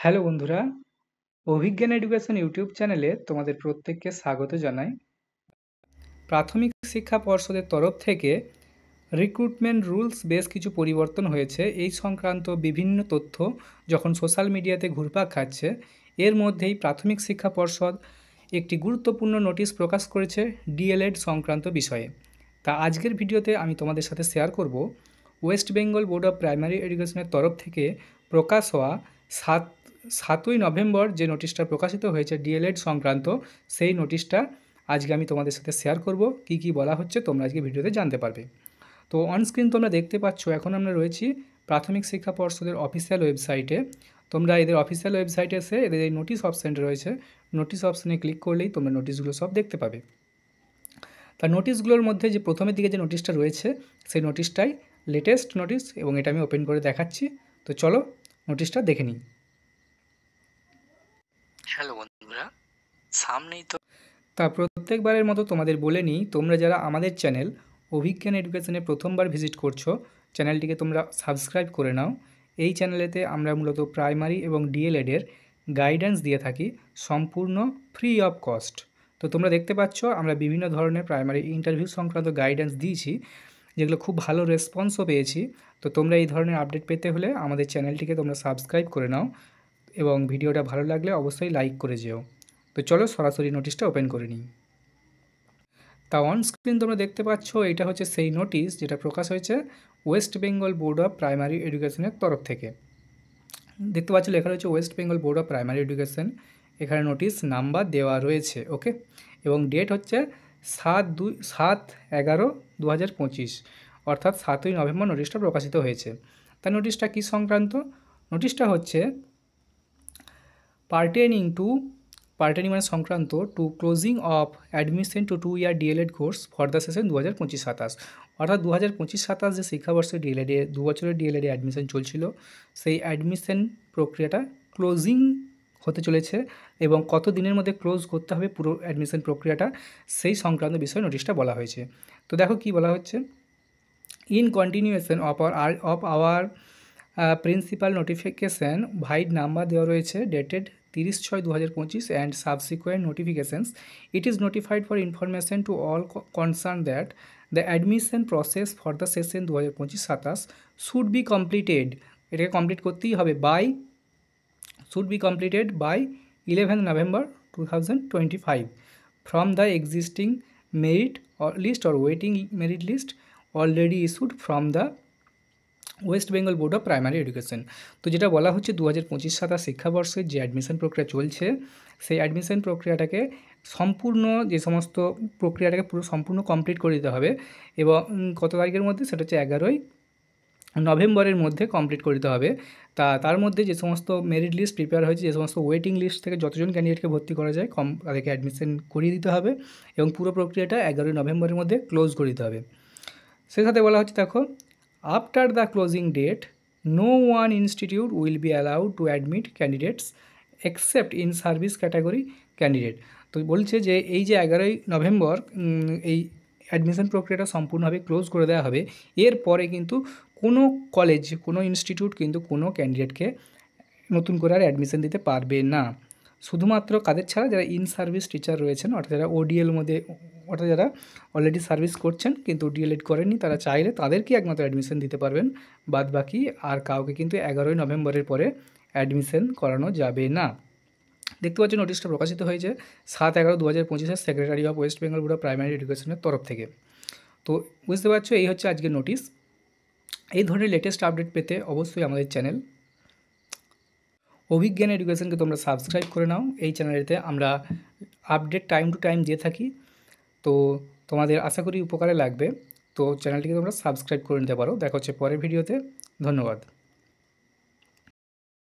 Hello বন্ধুরা, অভিজ্ঞান education YouTube চ্যানেলে তোমাদের প্রত্যেককে স্বাগত জানাই। প্রাথমিক শিক্ষা পর্ষদের তরফ থেকে রিক্রুটমেন্ট রুলস বেশ কিছু পরিবর্তন হয়েছে। এই সংক্রান্ত বিভিন্ন তথ্য যখন সোশ্যাল মিডিয়াতে ঘুরপাক খাচ্ছে, এর মধ্যেই প্রাথমিক শিক্ষা পর্ষদ একটি গুরুত্বপূর্ণ নোটিশ প্রকাশ করেছে ডিএলএড সংক্রান্ত বিষয়ে। তা আজকের ভিডিওতে আমি তোমাদের সাথে শেয়ার করব West Bengal board of primary এডুকেশনের তরফ থেকে প্রকাশ হওয়া 7ই নভেম্বর যে নোটিশটা প্রকাশিত হয়েছে ডিএলএড সংক্রান্ত, সেই নোটিশটা আজকে আমি তোমাদের সাথে শেয়ার করব। কি কি বলা হচ্ছে তোমরা আজকে ভিডিওতে জানতে পারবে। তো অনস্ক্রিন তোমরা দেখতে পাচ্ছ, এখন আমরা রয়েছি প্রাথমিক শিক্ষা পর্ষদের অফিসিয়াল ওয়েবসাইটে। তোমরা এদের অফিসিয়াল ওয়েবসাইটে এসে এদের এই নোটিশ অপশানটা রয়েছে, নোটিশ অপশানে ক্লিক করলেই তোমরা নোটিশগুলো সব দেখতে পাবে। তার নোটিশগুলোর মধ্যে যে প্রথমের দিকে যে নোটিশটা রয়েছে, সেই নোটিশটাই লেটেস্ট নোটিশ এবং এটা আমি ওপেন করে দেখাচ্ছি। তো চলো নোটিশটা দেখে নিই। হ্যালো বন্ধুরা, সামনেই তো তা প্রত্যেকবারের মতো তোমাদের বলে নিই, তোমরা যারা আমাদের চ্যানেল অভিজ্ঞান এডুকেশনে প্রথমবার ভিজিট করছো, চ্যানেলটিকে তোমরা সাবস্ক্রাইব করে নাও। এই চ্যানেলেতে আমরা মূলত প্রাইমারি এবং ডিএলএডের গাইডেন্স দিয়ে থাকি সম্পূর্ণ ফ্রি অফ কস্ট। তো তোমরা দেখতে পাচ্ছ আমরা বিভিন্ন ধরনের প্রাইমারি ইন্টারভিউ সংক্রান্ত গাইডেন্স দিয়েছি, যেগুলো খুব ভালো রেসপন্সও পেয়েছি। তো তোমরা এই ধরনের আপডেট পেতে হলে আমাদের চ্যানেলটিকে তোমরা সাবস্ক্রাইব করে নাও এবং ভিডিওটা ভালো লাগলে অবশ্যই লাইক করে যেও। তো চলো সরাসরি নোটিশটা ওপেন করে নিই। তা অন স্ক্রিন তোমরা দেখতে পাচ্ছ, এটা হচ্ছে সেই নোটিশ যেটা প্রকাশ হয়েছে West Bengal board of primary এডুকেশনের তরফ থেকে। দেখতে পাচ্ছ লেখা রয়েছে West Bengal board of primary education, এখানে নোটিশ নাম্বার দেওয়া রয়েছে। ওকে, এবং ডেট হচ্ছে 7/11/2025, অর্থাৎ 7ই নভেম্বর নোটিশটা প্রকাশিত হয়েছে। তার নোটিশটা কী সংক্রান্ত? নোটিশটা হচ্ছে পার্টেনিং মানে সংক্রান্ত to closing of admission to 2 year DElEd course for the session 2025-27, অর্থাৎ 2025-27 যে শিক্ষাবর্ষে ডিএলএডে 2 বছরের ডিএলএডে অ্যাডমিশন চলছিল, সেই অ্যাডমিশন প্রক্রিয়াটা ক্লোজিং হতে চলেছে এবং কত দিনের মধ্যে ক্লোজ করতে হবে পুরো অ্যাডমিশন প্রক্রিয়াটা, সেই সংক্রান্ত বিষয়ে নোটিশটা বলা হয়েছে। তো দেখো কি বলা হচ্ছে, in continuation of our principal notification vide number দেওয়া রয়েছে dated 30/6/2025 and subsequent notifications, it is notified for information to all concern that the admission process for the session 2025-27 should be completed, এটাকে কমপ্লিট করতেই হবে should be completed by 11th November 2025 from the existing merit or list or waiting merit list already issued from the West Bengal board of primary education. তো যেটা বলা হচ্ছে 2025-27 শিক্ষাবর্ষের যে admission প্রক্রিয়া চলছে, সেই অ্যাডমিশন প্রক্রিয়াটাকে সম্পূর্ণ যে সমস্ত প্রক্রিয়াটাকে পুরো সম্পূর্ণ কমপ্লিট করে দিতে হবে এবং কত তারিখের মধ্যে, সেটা হচ্ছে 11ই নভেম্বরের মধ্যে কমপ্লিট করে দিতে হবে। তার মধ্যে যে সমস্ত মেরিট লিস্ট প্রিপেয়ার হয়েছে, যে সমস্ত ওয়েটিং লিস্ট থেকে যতজন ক্যান্ডিডেটকে ভর্তি করা যায় তাদেরকে অ্যাডমিশন করিয়ে দিতে হবে এবং পুরো প্রক্রিয়াটা 11ই নভেম্বরের মধ্যে ক্লোজ করে দিতে হবে। সেই সাথে বলা হচ্ছে দেখো, after the closing date no one institute will be allowed to admit candidates except in service category candidate. তো বলছে যে এই যে 11ই নভেম্বর এই অ্যাডমিশন প্রক্রিয়াটা সম্পূর্ণভাবে ক্লোজ করে দেওয়া হবে, এরপরে কিন্তু কোনো কলেজ, কোনো ইনস্টিটিউট কিন্তু কোনো ক্যান্ডিডেটকে নতুন করে আর অ্যাডমিশন দিতে পারবে না। শুধুমাত্র কাদের ছাড়া, যারা ইন সার্ভিস টিচার রয়েছেন, অর্থাৎ যারা ওডিএল মধ্যে, অর্থাৎ যারা অলরেডি সার্ভিস করছেন কিন্তু ডিএলএড করেননি, তারা চাইলে তাদেরকেই একমাত্র অ্যাডমিশন দিতে পারবেন, বাদ বাকি আর কাউকে কিন্তু 11ই নভেম্বরের পরে অ্যাডমিশন করানো যাবে না। দেখতে পাচ্ছি নোটিশটা প্রকাশিত হয়েছে 7/11/2025 secretary of West Bengal board of primary এডুকেশনের তরফ থেকে। তো বুঝতে পারছো, এই হচ্ছে আজকের নোটিশ। এই ধরনের লেটেস্ট আপডেট পেতে অবশ্যই আমাদের চ্যানেল অভিজ্ঞান এডুকেশনকে তোমরা সাবস্ক্রাইব করে নাও। এই চ্যানেলেতে আমরা আপডেট টাইম টু টাইম দিয়ে থাকি, তো তোমাদের আশা করি উপকারে লাগবে। তো চ্যানেলটিকে তোমরা সাবস্ক্রাইব করে নিতে পারো। দেখা হচ্ছে পরের ভিডিওতে। ধন্যবাদ।